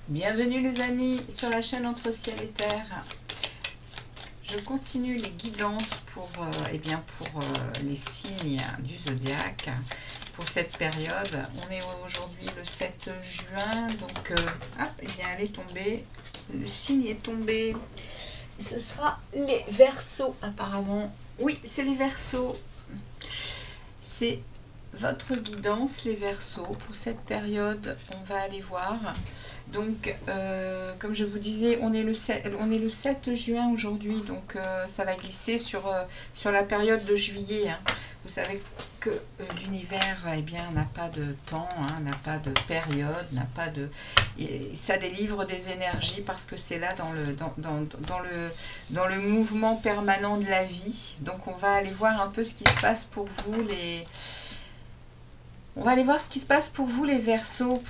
Bienvenue les amis sur la chaîne Entre Ciel et Terre. Je continue les guidances pour les signes du zodiaque pour cette période. On est aujourd'hui le 7 juin, donc elle est tombée, le signe est tombé. Ce sera les Verseaux apparemment. Oui, c'est les Verseaux. C'est votre guidance, les Verseaux, pour cette période. On va aller voir. Donc, comme je vous disais, on est le 7 juin aujourd'hui, donc ça va glisser sur la période de juillet. Hein. Vous savez que l'univers, eh bien, n'a pas de temps, hein, n'a pas de période, n'a pas de... Ça délivre des énergies parce que c'est là dans le mouvement permanent de la vie. Donc, on va aller voir un peu ce qui se passe pour vous, On va aller voir ce qui se passe pour vous les Verseaux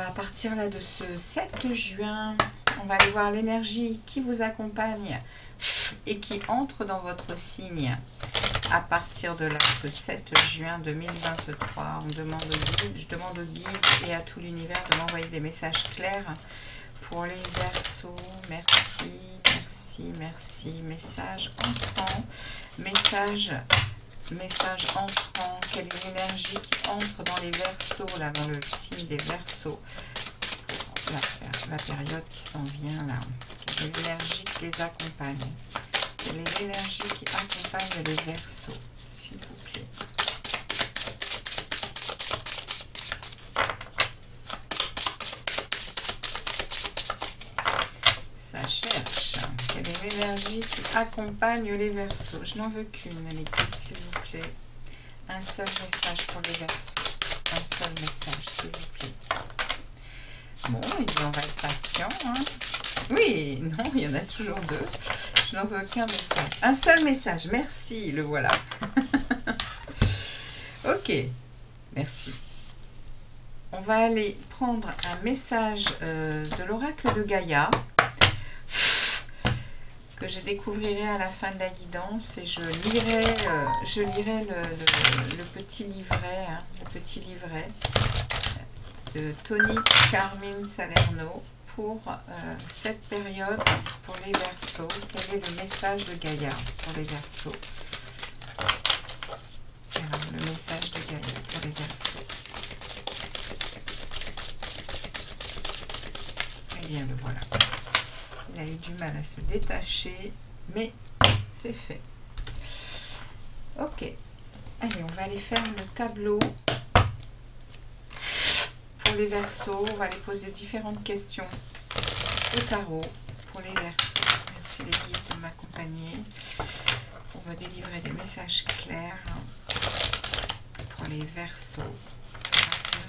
à partir là de ce 7 juin. On va aller voir l'énergie qui vous accompagne et qui entre dans votre signe à partir de là, ce 7 juin 2023. Je demande au guide et à tout l'univers de m'envoyer des messages clairs pour les Verseaux. Merci, merci, merci. Message entrant, message entrant, quelle est l'énergie qui entre dans les Verseaux, là, dans le signe des Verseaux, la période qui s'en vient là, quelle est l'énergie qui les accompagne, quelle est l'énergie qui accompagne les Verseaux, s'il vous plaît. Ça cherche. Quelle est l'énergie qui accompagne les Verseaux? Je n'en veux qu'une, les guides, s'il vous plaît. Un seul message pour les Verseaux. Un seul message, s'il vous plaît. Bon, on va être patient. Hein. Oui, non, il y en a toujours deux. Je n'en veux qu'un message. Un seul message, merci, le voilà. Ok, merci. On va aller prendre un message de l'oracle de Gaïa, que je découvrirai à la fin de la guidance, et je lirai le petit livret, hein, de Tony Carmine Salerno pour cette période pour les Verseaux. Quel est le message de Gaïa pour les Verseaux? Alors, le message de Gaïa pour les Verseaux. Eh bien, le voilà. Il a eu du mal à se détacher, mais c'est fait. Ok. Allez, on va aller faire le tableau pour les Verseaux. On va aller poser différentes questions au tarot pour les Verseaux. Merci les guides de m'accompagner. On va délivrer des messages clairs pour les Verseaux à partir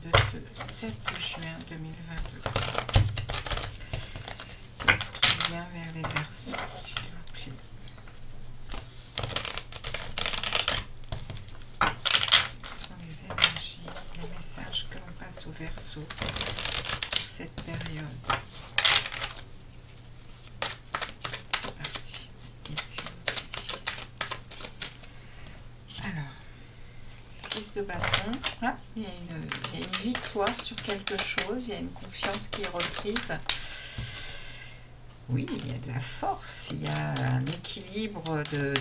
de ce 7 juin 2023. Vers les Verseaux, s'il vous plaît. Ce sont les énergies, les messages que l'on passe aux Verseaux pour cette période. C'est parti. Alors, 6 de bâton. Ah, il y a une victoire sur quelque chose, il y a une confiance qui est reprise. Oui, il y a de la force, il y a un équilibre de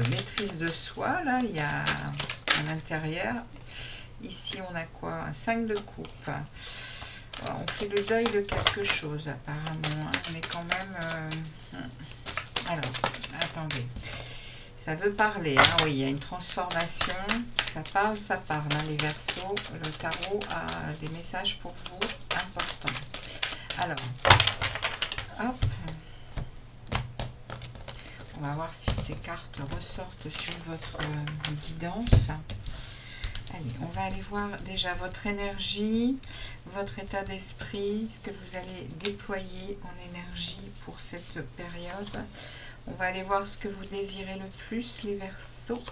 maîtrise de soi, là, il y a à l'intérieur. Ici, on a quoi? Un 5 de coupe. On fait le deuil de quelque chose, apparemment, hein, mais quand même... Alors, attendez. Ça veut parler, hein, oui, il y a une transformation. Ça parle, hein, les Verseaux. Le tarot a des messages pour vous importants. Alors... Hop. On va voir si ces cartes ressortent sur votre guidance. Allez, on va aller voir déjà votre énergie, votre état d'esprit, ce que vous allez déployer en énergie pour cette période. On va aller voir ce que vous désirez le plus, les Verseaux.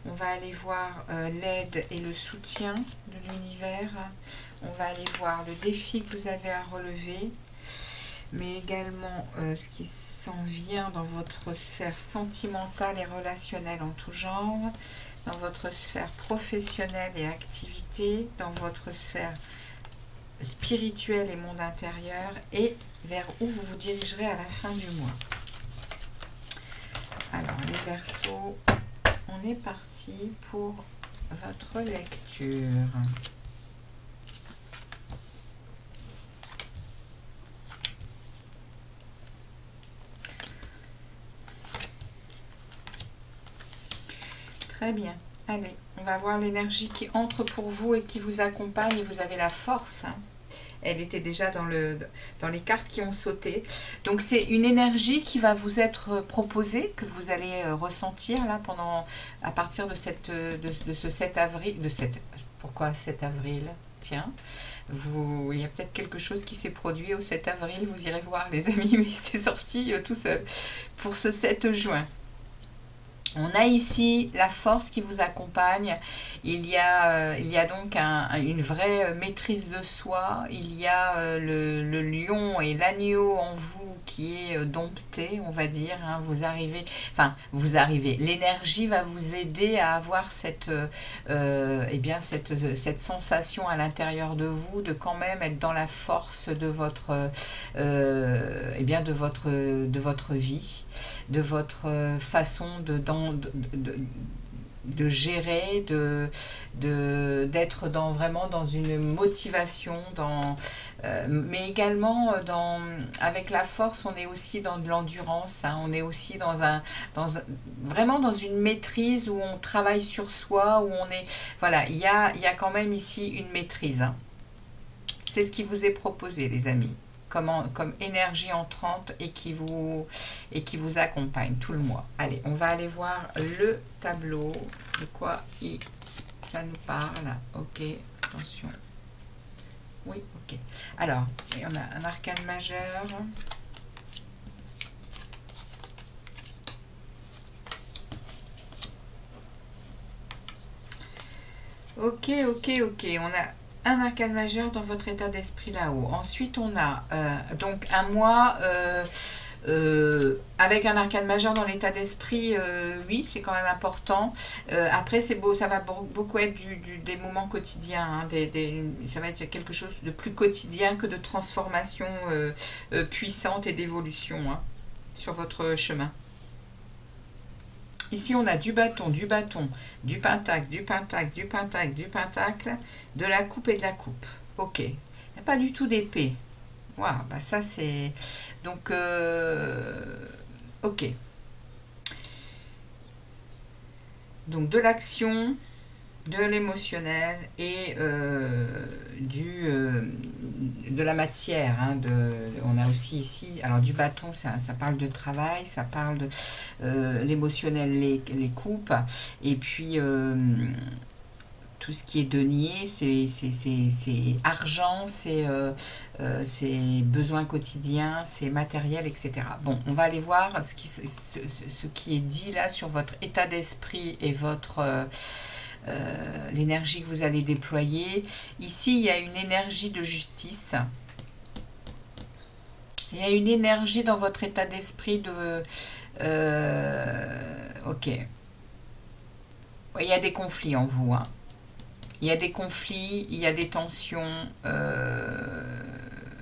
On va aller voir l'aide et le soutien de l'univers. On va aller voir le défi que vous avez à relever, mais également ce qui s'en vient dans votre sphère sentimentale et relationnelle en tout genre, dans votre sphère professionnelle et activité, dans votre sphère spirituelle et monde intérieur, et vers où vous vous dirigerez à la fin du mois. Alors, les Verseaux, on est parti pour votre lecture. Très bien. Allez, on va voir l'énergie qui entre pour vous et qui vous accompagne. Et vous avez la force. Hein. Elle était déjà dans les cartes qui ont sauté. Donc, c'est une énergie qui va vous être proposée, que vous allez ressentir là à partir de ce 7 avril. Pourquoi 7 avril? Tiens, il y a peut-être quelque chose qui s'est produit au 7 avril. Vous irez voir, les amis, mais c'est sorti tout seul pour ce 7 juin. On a ici la force qui vous accompagne. Il y a donc une vraie maîtrise de soi. Il y a le lion et l'agneau en vous qui est dompté, on va dire. Hein. Vous arrivez. L'énergie va vous aider à avoir cette sensation à l'intérieur de vous, de quand même être dans la force de votre vie, de votre façon de gérer, d'être vraiment dans une motivation, mais également avec la force, on est aussi dans de l'endurance, hein, on est aussi vraiment dans une maîtrise où on travaille sur soi, où on est, voilà, il y a quand même ici une maîtrise. Hein. C'est ce qui vous est proposé, les amis. Comme énergie entrante et qui vous accompagne tout le mois. Allez, on va aller voir le tableau. De quoi ça nous parle? Ok, attention. Oui, ok. Alors, on a un arcane majeur. Ok. On a un arcane majeur dans votre état d'esprit là-haut. Ensuite, on a donc un mois avec un arcane majeur dans l'état d'esprit. Oui, c'est quand même important. Après, c'est beau, ça va beaucoup être des moments quotidiens. Hein, ça va être quelque chose de plus quotidien que de transformation puissante et d'évolution hein, sur votre chemin. Ici, on a du bâton, du pentacle, du pentacle, de la coupe et de la coupe. Ok. Il n'y a pas du tout d'épée. Waouh, bah ça c'est... Donc, ok. Donc, de l'action, de l'émotionnel et de la matière. Hein, on a aussi ici, alors du bâton, ça parle de travail, ça parle de l'émotionnel, les coupes, et puis tout ce qui est denier, c'est argent, c'est besoins quotidiens, c'est matériel, etc. Bon, on va aller voir ce qui est dit là sur votre état d'esprit et votre... l'énergie que vous allez déployer. Ici, il y a une énergie de justice. Il y a une énergie dans votre état d'esprit de... ok. Il y a des conflits en vous. Hein. Il y a des conflits, il y a des tensions.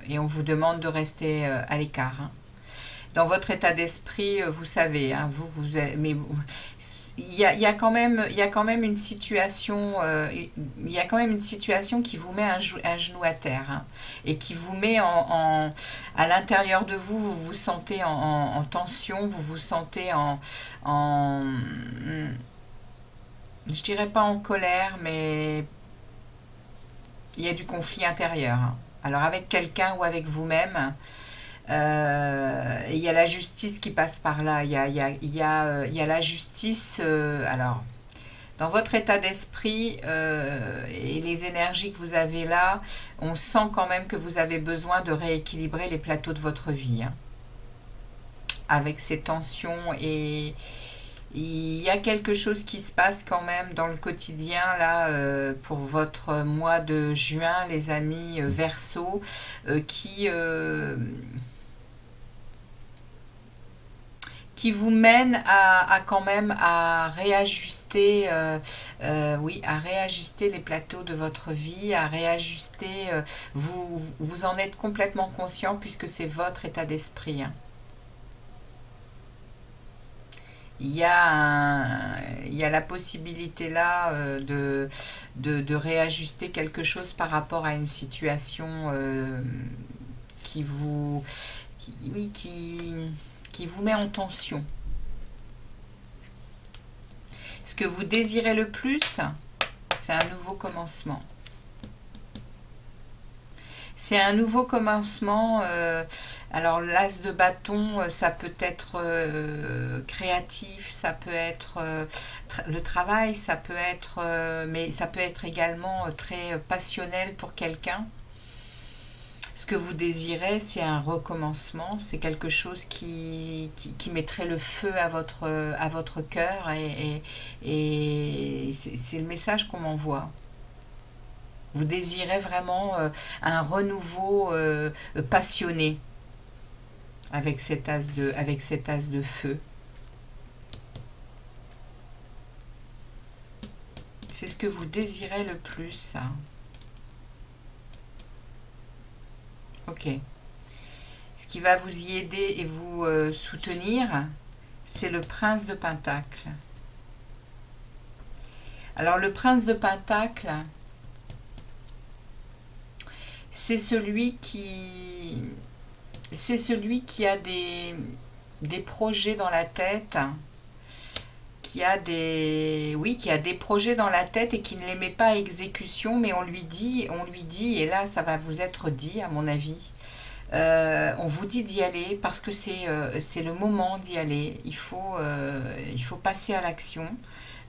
Et on vous demande de rester à l'écart. Hein. Dans votre état d'esprit, vous savez, hein, mais il y a quand même une situation, qui vous met un genou à terre hein, et qui vous met à l'intérieur de vous, vous vous sentez en tension, vous vous sentez je dirais pas en colère, mais il y a du conflit intérieur. Hein. Alors avec quelqu'un ou avec vous-même. Il y a la justice qui passe par là. Il y a la justice. Alors, dans votre état d'esprit et les énergies que vous avez là, on sent quand même que vous avez besoin de rééquilibrer les plateaux de votre vie. Hein. avec ces tensions, et il y a quelque chose qui se passe quand même dans le quotidien là, pour votre mois de juin, les amis Verseau, qui vous mène à quand même à réajuster, oui, à réajuster les plateaux de votre vie, à réajuster, vous en êtes complètement conscient puisque c'est votre état d'esprit, hein. Il y a la possibilité là, de réajuster quelque chose par rapport à une situation, qui vous, oui, qui vous met en tension. Ce que vous désirez le plus, c'est un nouveau commencement. C'est un nouveau commencement. Alors l'as de bâton, ça peut être créatif, ça peut être le travail, ça peut être, mais ça peut être également très passionnel pour quelqu'un. Ce que vous désirez, c'est un recommencement, c'est quelque chose qui mettrait le feu à votre cœur, et c'est le message qu'on m'envoie. Vous désirez vraiment un renouveau passionné avec cet as de feu. C'est ce que vous désirez le plus, ça. Ok. Ce qui va vous y aider et vous soutenir, c'est le prince de Pentacle. Alors le prince de Pentacle, c'est celui qui a des projets dans la tête, qui a des projets dans la tête et qui ne les met pas à exécution, mais on lui dit, et là ça va vous être dit à mon avis, on vous dit d'y aller parce que c'est le moment d'y aller. Il faut passer à l'action.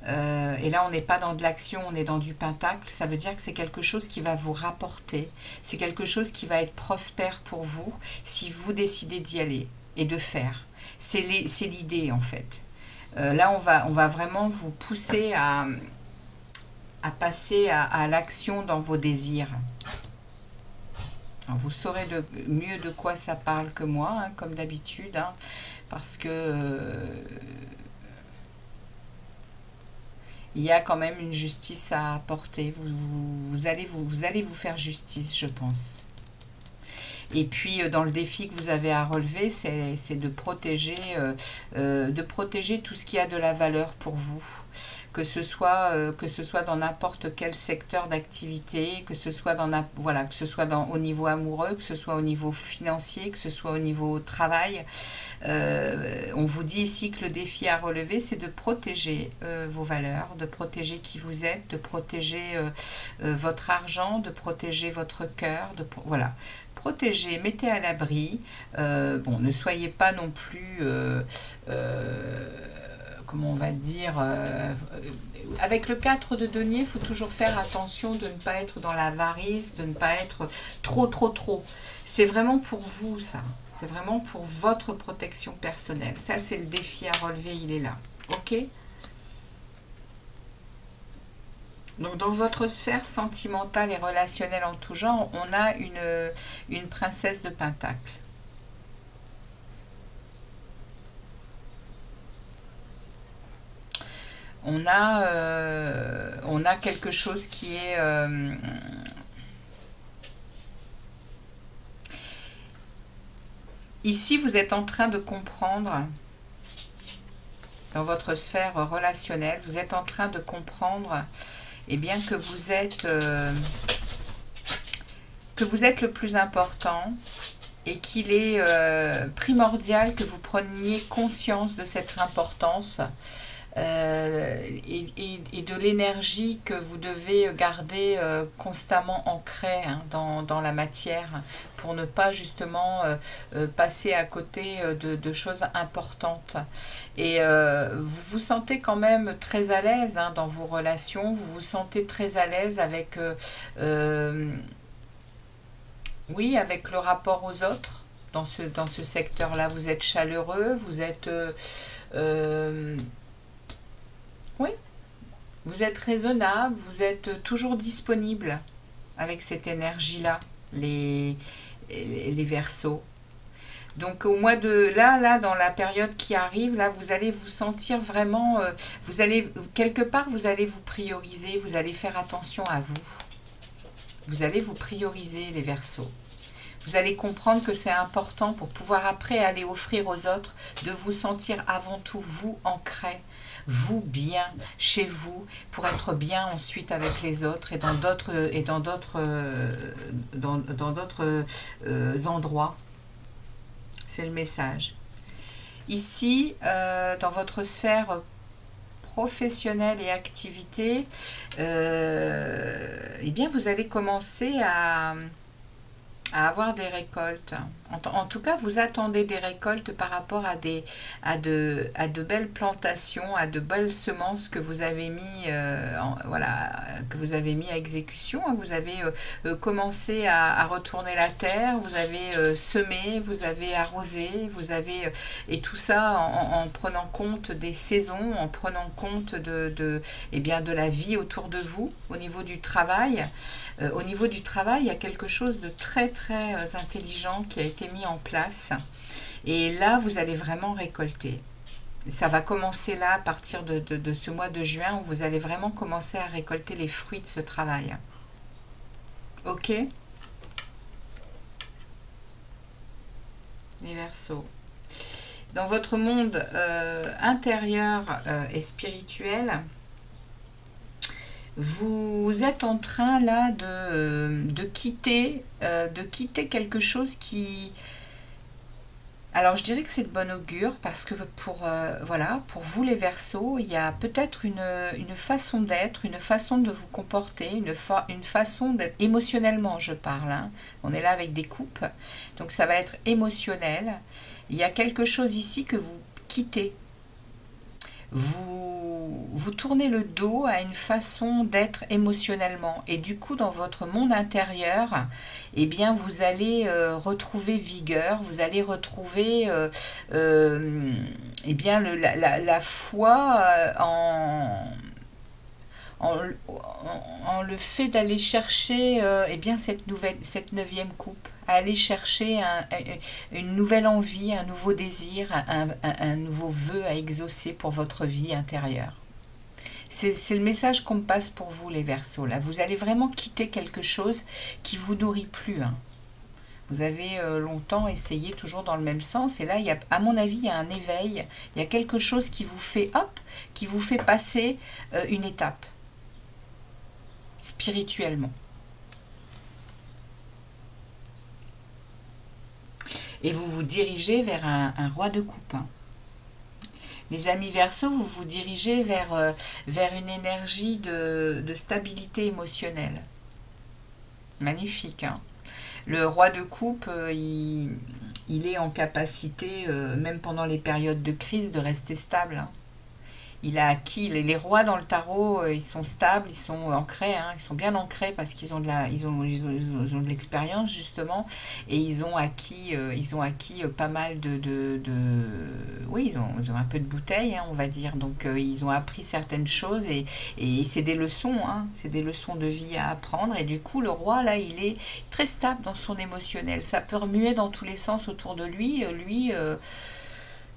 Et là on n'est pas dans de l'action, on est dans du pentacle. Ça veut dire que c'est quelque chose qui va vous rapporter, c'est quelque chose qui va être prospère pour vous si vous décidez d'y aller et de faire. C'est l'idée en fait. Là on va vraiment vous pousser à passer à l'action dans vos désirs. Alors, vous saurez mieux de quoi ça parle que moi, hein, comme d'habitude, hein, parce que il y a quand même une justice à apporter. Vous allez vous faire justice, je pense. Et puis, dans le défi que vous avez à relever, c'est de protéger tout ce qui a de la valeur pour vous. Que ce soit dans n'importe quel secteur d'activité, que ce soit au niveau amoureux, que ce soit au niveau financier, que ce soit au niveau travail. On vous dit ici que le défi à relever, c'est de protéger vos valeurs, de protéger qui vous êtes, de protéger votre argent, de protéger votre cœur, voilà. Protégez, mettez à l'abri. Bon, ne soyez pas non plus, comment on va dire, avec le 4 de denier, il faut toujours faire attention de ne pas être dans l'avarice, de ne pas être trop. C'est vraiment pour vous, ça. C'est vraiment pour votre protection personnelle. Ça, c'est le défi à relever, il est là. Ok ? Donc, dans votre sphère sentimentale et relationnelle en tout genre, on a une princesse de Pentacle. On a quelque chose qui est... Ici, vous êtes en train de comprendre, dans votre sphère relationnelle, vous êtes en train de comprendre, eh bien, que vous êtes le plus important et qu'il est primordial que vous preniez conscience de cette importance et de l'énergie que vous devez garder constamment ancrée, hein, dans la matière, pour ne pas justement passer à côté de choses importantes. Et vous vous sentez quand même très à l'aise, hein, dans vos relations, vous vous sentez très à l'aise avec, oui, avec le rapport aux autres. dans ce secteur-là? Vous êtes chaleureux, vous êtes... oui, vous êtes raisonnable, vous êtes toujours disponible avec cette énergie-là, les Verseaux. Donc au mois de là, dans la période qui arrive, là, vous allez vous sentir vraiment, vous allez quelque part, vous allez vous prioriser, vous allez faire attention à vous. Vous allez vous prioriser, les Verseaux. Vous allez comprendre que c'est important pour pouvoir après aller offrir aux autres, de vous sentir avant tout vous ancré, vous bien chez vous, pour être bien ensuite avec les autres et dans d'autres endroits. C'est le message. Ici, dans votre sphère professionnelle et activité, eh bien, vous allez commencer à avoir des récoltes. En tout cas, vous attendez des récoltes par rapport à de belles plantations, à de belles semences que vous avez mis, voilà, que vous avez mis à exécution. Vous avez commencé à retourner la terre, vous avez semé, vous avez arrosé, vous avez et tout ça en prenant compte des saisons, en prenant compte eh bien, de la vie autour de vous, au niveau du travail. Au niveau du travail, il y a quelque chose de très très intelligent qui a été mis en place. Et là, vous allez vraiment récolter. Ça va commencer là, à partir de ce mois de juin, où vous allez vraiment commencer à récolter les fruits de ce travail. Ok? Les Verseaux. Dans votre monde intérieur et spirituel, vous êtes en train là de quitter quelque chose qui... Alors je dirais que c'est de bon augure parce que voilà, pour vous les Verseaux, il y a peut-être une façon d'être, une façon de vous comporter, une façon d'être émotionnellement, je parle. Hein. On est là avec des coupes, donc ça va être émotionnel. Il y a quelque chose ici que vous quittez. Vous tournez le dos à une façon d'être émotionnellement et du coup dans votre monde intérieur, eh bien vous allez retrouver vigueur, vous allez retrouver eh bien la foi en le fait d'aller chercher eh bien cette neuvième coupe, à aller chercher une nouvelle envie, un nouveau désir, un nouveau vœu à exaucer pour votre vie intérieure. C'est le message qu'on me passe pour vous les Verseaux. Là, vous allez vraiment quitter quelque chose qui vous nourrit plus. Hein. Vous avez longtemps essayé toujours dans le même sens. Et là, à mon avis, il y a un éveil. Il y a quelque chose qui vous fait, hop, qui vous fait passer une étape. Spirituellement. Et vous vous dirigez vers un roi de coupe. Hein. Les amis Verseaux, vous vous dirigez vers une énergie de stabilité émotionnelle. Magnifique. Hein. Le roi de coupe, il est en capacité, même pendant les périodes de crise, de rester stable. Hein. Il a acquis, les rois dans le tarot, ils sont stables, ils sont ancrés, hein, ils sont bien ancrés parce qu'ils ont de l'expérience justement, et ils ont acquis pas mal oui, ils ont un peu de bouteille, hein, on va dire, donc ils ont appris certaines choses et c'est des leçons, hein, c'est des leçons de vie à apprendre, et du coup le roi là, il est très stable dans son émotionnel, ça peut remuer dans tous les sens autour de lui,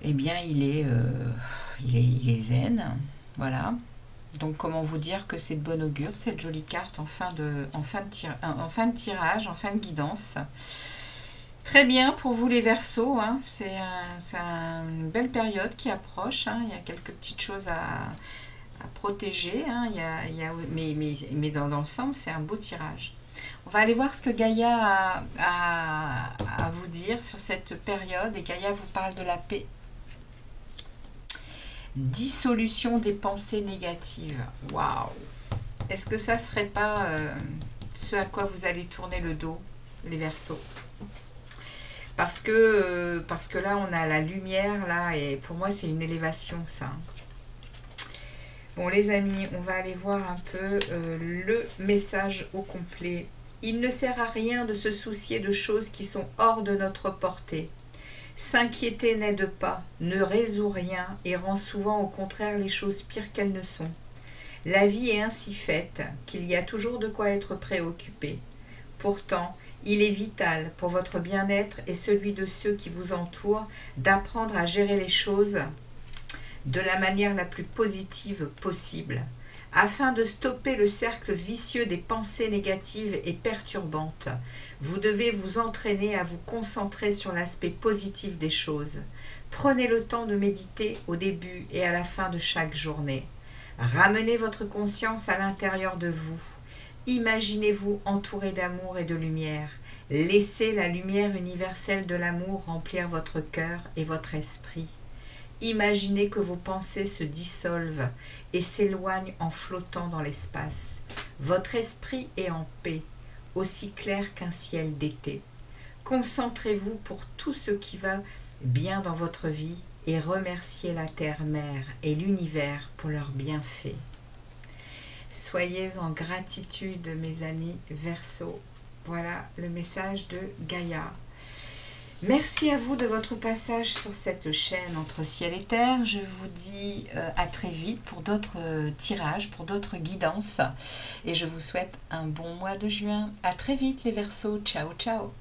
eh bien il est zen, voilà. Donc comment vous dire que c'est de bon augure, cette jolie carte en fin de tirage, en fin de guidance. Très bien pour vous les Verseaux, hein. C'est une belle période qui approche, hein. Il y a quelques petites choses à protéger, hein. Mais dans l'ensemble, c'est un beau tirage. On va aller voir ce que Gaïa a à vous dire sur cette période, et Gaïa vous parle de la paix. Dissolution des pensées négatives. Waouh! Est-ce que ça serait pas ce à quoi vous allez tourner le dos, les Verseaux? Parce que là, on a la lumière, là, et pour moi, c'est une élévation, ça. Bon, les amis, on va aller voir un peu le message au complet Il ne sert à rien de se soucier de choses qui sont hors de notre portée. S'inquiéter n'aide pas, ne résout rien et rend souvent au contraire les choses pires qu'elles ne sont. La vie est ainsi faite qu'il y a toujours de quoi être préoccupé. Pourtant, il est vital pour votre bien-être et celui de ceux qui vous entourent d'apprendre à gérer les choses de la manière la plus positive possible, afin de stopper le cercle vicieux des pensées négatives et perturbantes. Vous devez vous entraîner à vous concentrer sur l'aspect positif des choses. Prenez le temps de méditer au début et à la fin de chaque journée. Ramenez votre conscience à l'intérieur de vous. Imaginez-vous entouré d'amour et de lumière. Laissez la lumière universelle de l'amour remplir votre cœur et votre esprit. Imaginez que vos pensées se dissolvent et s'éloignent en flottant dans l'espace. Votre esprit est en paix, aussi clair qu'un ciel d'été. Concentrez-vous pour tout ce qui va bien dans votre vie et remerciez la Terre-Mère et l'univers pour leurs bienfaits. Soyez en gratitude, mes amis Verseau. Voilà le message de Gaïa. Merci à vous de votre passage sur cette chaîne Entre Ciel et Terre. Je vous dis à très vite pour d'autres tirages, pour d'autres guidances. Et je vous souhaite un bon mois de juin. À très vite les Verseaux. Ciao, ciao.